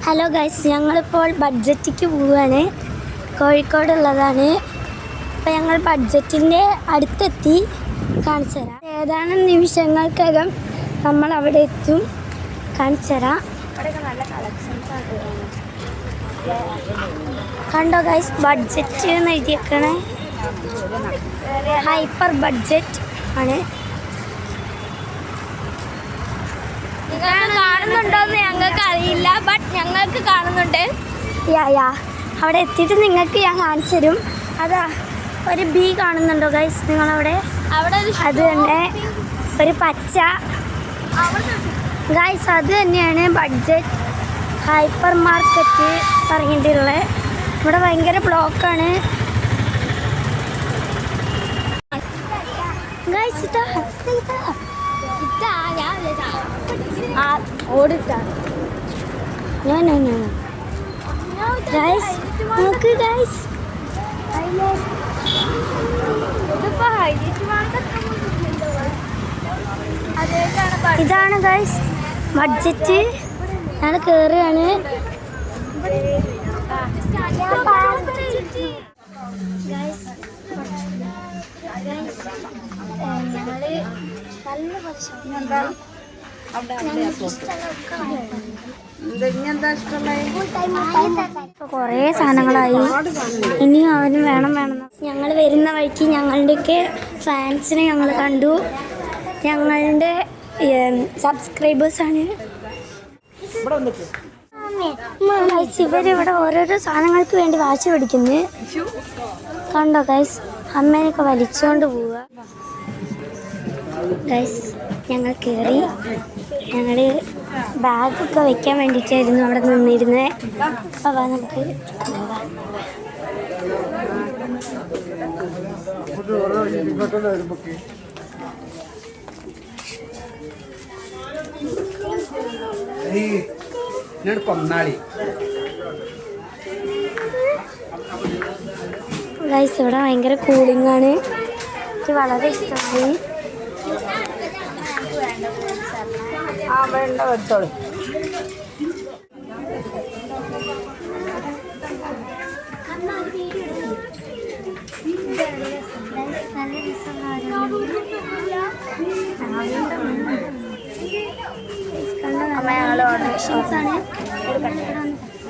Hello guys, ഞങ്ങളിപ്പോൾ ബഡ്ജറ്റിക്ക് പോവുകയാണ്. കോഴിക്കോടുള്ളതാണ്. അപ്പോൾ ഞങ്ങൾ ബഡ്ജറ്റിൻ്റെ അടുത്തെത്തി. കാണിച്ചു തരാം. ഏതാനും നിമിഷങ്ങൾക്കകം നമ്മൾ അവിടെ എത്തും. കാണിച്ചു തരാം. അവിടെയൊക്കെ നല്ല കളക്ഷൻസ് കണ്ടോ ഗൈസ്, ബഡ്ജറ്റ് എന്ന് എഴുതിയേക്കണേ. ഹൈപ്പർ ബഡ്ജറ്റ് ആണ്. കാണുന്നുണ്ടോന്ന് ഞങ്ങൾക്ക് അറിയില്ല, ബട്ട് ഞങ്ങൾക്ക് കാണുന്നുണ്ട്. യാ അവിടെ എത്തിയിട്ട് നിങ്ങൾക്ക് ഞാൻ കാണിച്ചു തരും. അതാ ഒരു ബി കാണുന്നുണ്ടോ ഗൈസ് നിങ്ങളവിടെ? അവിടെ അത് തന്നെ ഒരു പച്ച ഗൈസ്, അത് തന്നെയാണ് ബഡ്ജറ്റ് ഹൈപ്പർ മാർക്കറ്റ് പറഞ്ഞിട്ടുള്ളത്. ഇവിടെ ഭയങ്കര ബ്ലോക്കാണ് ഗൈസ്. ഇതാണ് ഗൈസ് ബഡ്ജറ്റ്. ഞാൻ കയറുകയാണ്. കുറേ സാധനങ്ങളായി. ഇനിയും അവന് വേണം. ഞങ്ങൾ വരുന്ന വഴിക്ക് ഞങ്ങളുടെയൊക്കെ ഫാൻസിനെ ഞങ്ങൾ കണ്ടു. ഞങ്ങളുടെ സബ്സ്ക്രൈബേഴ്സാണ് ഇവരിവിടെ ഓരോരോ സാധനങ്ങൾക്ക് വേണ്ടി വാശി പിടിക്കുന്നു. കണ്ടോ ഗൈസ്, അമ്മേനൊക്കെ വലിച്ചുകൊണ്ട് പോവുക. ഗൈസ് ഞങ്ങൾ കയറി. ഞങ്ങൾ ബാഗൊക്കെ വെക്കാൻ വേണ്ടിയിട്ടായിരുന്നു അവിടെ നിന്നിരുന്നത്. അപ്പോൾ നമുക്ക് ഗൈസ് ഇവിടെ ഭയങ്കര കൂളിംഗ് ആണ്. എനിക്ക് വളരെ ഇഷ്ടമായി. എടുത്തോളൂ.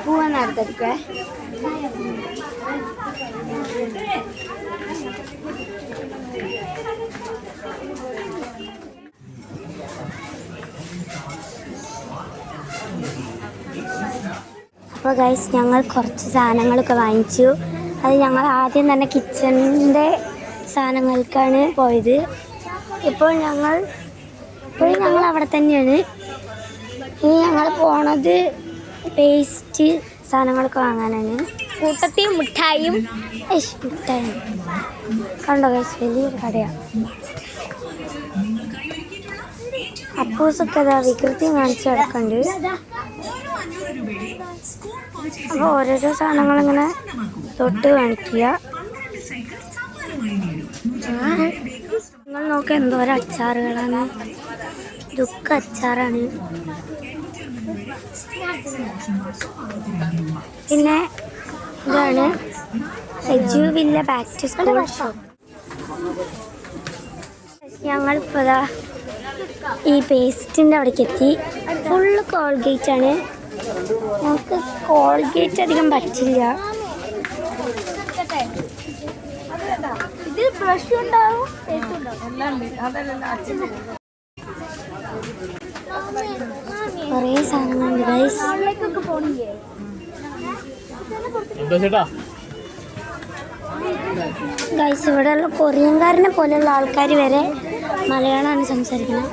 പോവാൻ നടത്തിരിക്കേ. അപ്പോൾ ഗൈസ് ഞങ്ങൾ കുറച്ച് സാധനങ്ങളൊക്കെ വാങ്ങിച്ചു. അത് ഞങ്ങൾ ആദ്യം തന്നെ കിച്ചണിൻ്റെ സാധനങ്ങൾക്കാണ് പോയത്. ഇപ്പോഴും ഞങ്ങൾ അവിടെ തന്നെയാണ്. ഇനി ഞങ്ങൾ പോണത് പേസ്റ്റ് സാധനങ്ങളൊക്കെ വാങ്ങാനാണ്. കൂട്ടത്തിൽ മിഠായിയും കണ്ടോ ഗൈസ്, വലിയൊരു കടയാണ്. അപ്പൂസൊക്കെ അതാ വികൃതി കാണിച്ച് കിടക്കുന്നുണ്ട്. അപ്പോൾ ഓരോരോ സാധനങ്ങളിങ്ങനെ തൊട്ട് കാണിക്കുക. നിങ്ങൾ നോക്കുക എന്തോരം അച്ചാറുകളാണ്. ഇതൊക്കെ അച്ചാറാണ്. പിന്നെ ഇതാണ് എജുവില്ല ബാക്ക് ടു സ്കൂൾ ഷോപ്പ്. ഞങ്ങളിപ്പോൾ ഈ പേസ്റ്റിൻ്റെ അവിടേക്ക് എത്തി. ഫുള്ള് കോൾഗേറ്റ് ആണ്. നമുക്ക് കോൾഗേറ്റ് അധികം പറ്റില്ല. ഇതിൽ ബ്രഷ് ഉണ്ടാവും, കുറേ സാധനങ്ങളുണ്ട് ഗൈസ്. ഗൈസ് ഇവിടെയുള്ള കൊറിയൻകാരനെ പോലെയുള്ള ആൾക്കാർ വരെ മലയാളമാണ് സംസാരിക്കുന്നത്.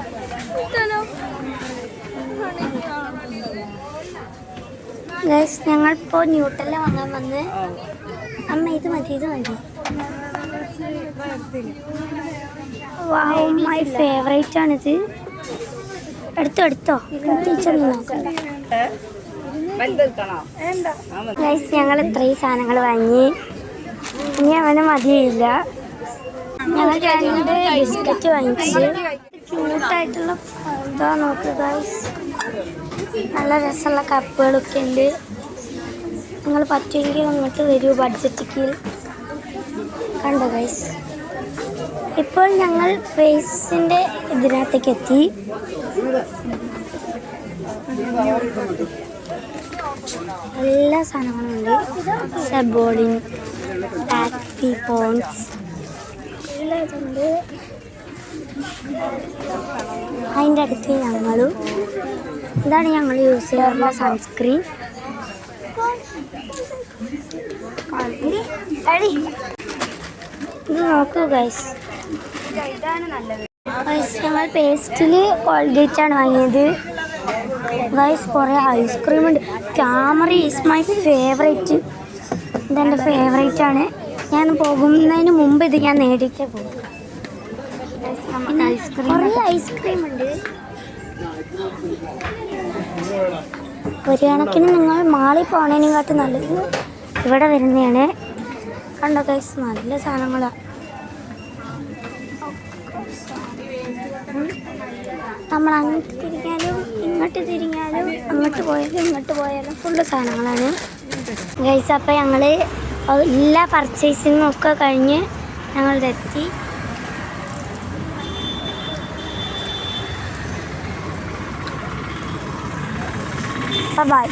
ഗൈസ് ഞങ്ങളിപ്പോൾ ന്യൂട്ടെല്ല വാങ്ങാൻ വന്ന്. അമ്മ ഇത് മതി. വൗ, മൈ ഫേവറേറ്റ് ആണിത്. എടുത്തോ ടീച്ചറിന് നോക്കാം. ഗൈസ് ഞങ്ങൾ ഇത്രയും സാധനങ്ങൾ വാങ്ങി. ഇനി അവന് മതിയില്ല. ഞങ്ങൾ 2 ബിസ്ക്കറ്റ് വാങ്ങിച്ച്. ക്യൂട്ടായിട്ടുള്ള ഇതാ നോക്കുക ഗൈസ്. നല്ല രസമുള്ള കപ്പുകളൊക്കെ ഉണ്ട്. നിങ്ങൾ പറ്റുമെങ്കിൽ അങ്ങോട്ട് വരൂ ബഡ്ജറ്റിക്ക്. കണ്ടോ ഗൈസ്, ഇപ്പോൾ ഞങ്ങൾ ഫേസിൻ്റെ ഇതിനകത്തേക്ക് എത്തി. എല്ലാ സാധനങ്ങളും ഉണ്ട്. സബോളിൻ, ടാക്സി പോൺസ് എല്ലാം ഇതുണ്ട്. അതിൻ്റെ അടുത്ത് ഇതാണ് ഞങ്ങൾ യൂസ് ചെയ്യാറുള്ള സൺസ്ക്രീൻ. ഇത് നോക്കൂ ഗൈസ്, ഞങ്ങൾ പേസ്റ്റിൽ കോൾഗേറ്റാണ് വാങ്ങിയത്. ഗൈസ് കുറേ ഐസ്ക്രീം ഉണ്ട്. Camera is my favourite. ഇതെൻ്റെ ഫേവറേറ്റ് ആണ്. ഞാൻ പോകുന്നതിന് മുമ്പ് ഇത് ഞാൻ നേടിയിട്ടേ പോകും. കുറേ ഐസ്ക്രീം ഉണ്ട്. ഒരു കണക്കിന് നിങ്ങൾ മാളിൽ പോണതിനെക്കാട്ടും നല്ലത് ഇവിടെ വരുന്നതാണ്. കണ്ടോ ഗൈസ്, നല്ല സാധനങ്ങളാണ്. നമ്മൾ അങ്ങോട്ട് തിരിഞ്ഞാലും ഇങ്ങോട്ട് തിരിഞ്ഞാലും അങ്ങോട്ട് പോയാലും ഇങ്ങോട്ട് പോയാലും ഫുള്ള് സാധനങ്ങളാണ് ഗൈസ്. അപ്പോൾ ഞങ്ങൾ എല്ലാ പർച്ചേസിങ്ങും ഒക്കെ കഴിഞ്ഞ് ഞങ്ങളിതെത്തി. ബൈ.